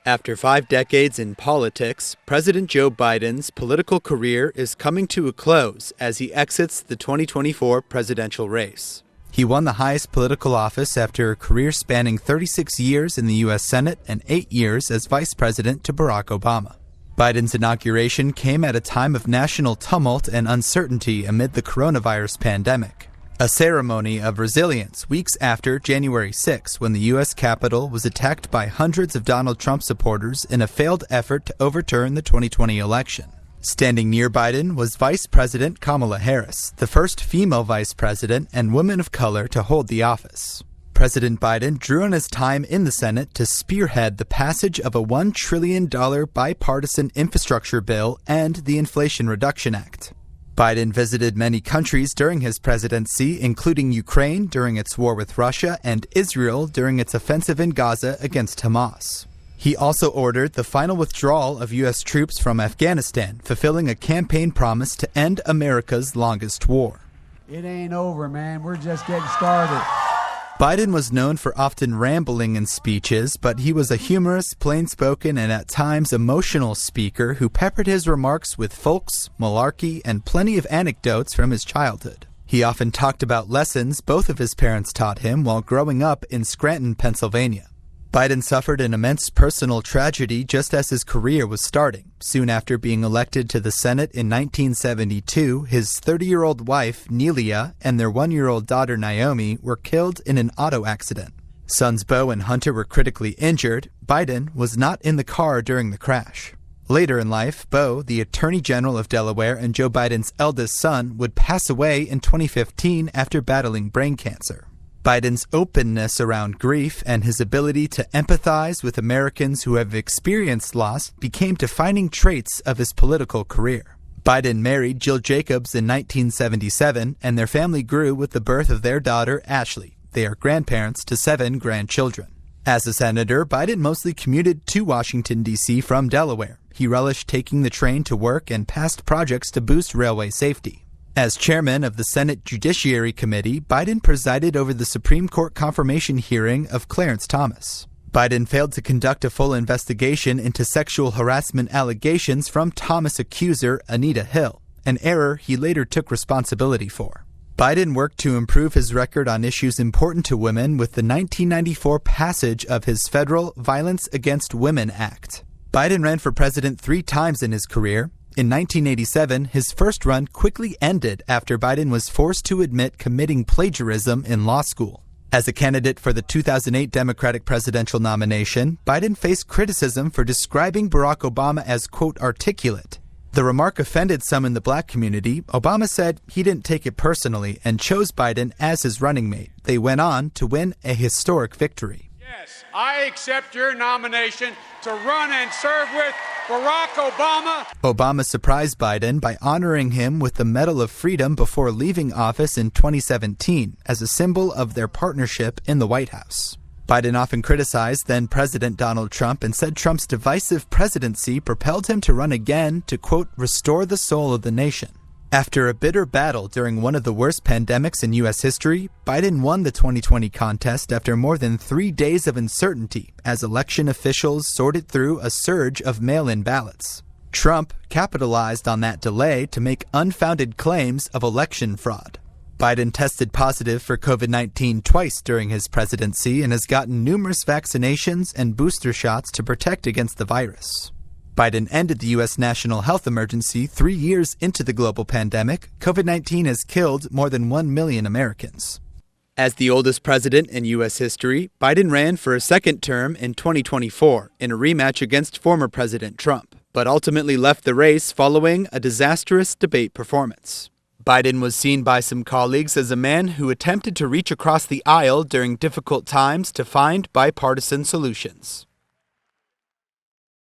After 5 decades in politics, President Joe Biden's political career is coming to a close as he exits the 2024 presidential race. He won the highest political office after a career spanning 36 years in the U.S. Senate and 8 years as vice president to Barack Obama. Biden's inauguration came at a time of national tumult and uncertainty amid the coronavirus pandemic. A ceremony of resilience weeks after January 6, when the U.S. Capitol was attacked by hundreds of Donald Trump supporters in a failed effort to overturn the 2020 election. Standing near Biden was Vice President Kamala Harris, the first female vice president and woman of color to hold the office. President Biden drew on his time in the Senate to spearhead the passage of a $1 trillion bipartisan infrastructure bill and the Inflation Reduction Act. Biden visited many countries during his presidency, including Ukraine during its war with Russia and Israel during its offensive in Gaza against Hamas. He also ordered the final withdrawal of U.S. troops from Afghanistan, fulfilling a campaign promise to end America's longest war. It ain't over, man. We're just getting started. Biden was known for often rambling in speeches, but he was a humorous, plain-spoken, and at times emotional speaker who peppered his remarks with folks, malarkey, and plenty of anecdotes from his childhood. He often talked about lessons both of his parents taught him while growing up in Scranton, Pennsylvania. Biden suffered an immense personal tragedy just as his career was starting. Soon after being elected to the Senate in 1972, his 30-year-old wife, Nelia, and their 1-year-old daughter, Naomi, were killed in an auto accident. Sons Beau and Hunter were critically injured. Biden was not in the car during the crash. Later in life, Beau, the Attorney General of Delaware and Joe Biden's eldest son, would pass away in 2015 after battling brain cancer. Biden's openness around grief and his ability to empathize with Americans who have experienced loss became defining traits of his political career. Biden married Jill Jacobs in 1977, and their family grew with the birth of their daughter, Ashley. They are grandparents to 7 grandchildren. As a senator, Biden mostly commuted to Washington, D.C. from Delaware. He relished taking the train to work and passed projects to boost railway safety. As chairman of the Senate Judiciary Committee, Biden presided over the Supreme Court confirmation hearing of Clarence Thomas. Biden failed to conduct a full investigation into sexual harassment allegations from Thomas accuser Anita Hill, an error he later took responsibility for. Biden worked to improve his record on issues important to women with the 1994 passage of his federal Violence Against Women Act. Biden ran for president 3 times in his career. In 1987, his first run quickly ended after Biden was forced to admit committing plagiarism in law school. As a candidate for the 2008 Democratic presidential nomination, Biden faced criticism for describing Barack Obama as, quote, articulate. The remark offended some in the black community. Obama said he didn't take it personally and chose Biden as his running mate. They went on to win a historic victory. Yes, I accept your nomination to run and serve with Barack Obama. Obama surprised Biden by honoring him with the Medal of Freedom before leaving office in 2017 as a symbol of their partnership in the White House. Biden often criticized then-President Donald Trump and said Trump's divisive presidency propelled him to run again to, quote, restore the soul of the nation. After a bitter battle during one of the worst pandemics in U.S. history, Biden won the 2020 contest after more than 3 days of uncertainty as election officials sorted through a surge of mail-in ballots. Trump capitalized on that delay to make unfounded claims of election fraud. Biden tested positive for COVID-19 twice during his presidency and has gotten numerous vaccinations and booster shots to protect against the virus. Biden ended the U.S. national health emergency 3 years into the global pandemic. COVID-19 has killed more than 1 million Americans. As the oldest president in U.S. history, Biden ran for a second term in 2024 in a rematch against former President Trump, but ultimately left the race following a disastrous debate performance. Biden was seen by some colleagues as a man who attempted to reach across the aisle during difficult times to find bipartisan solutions.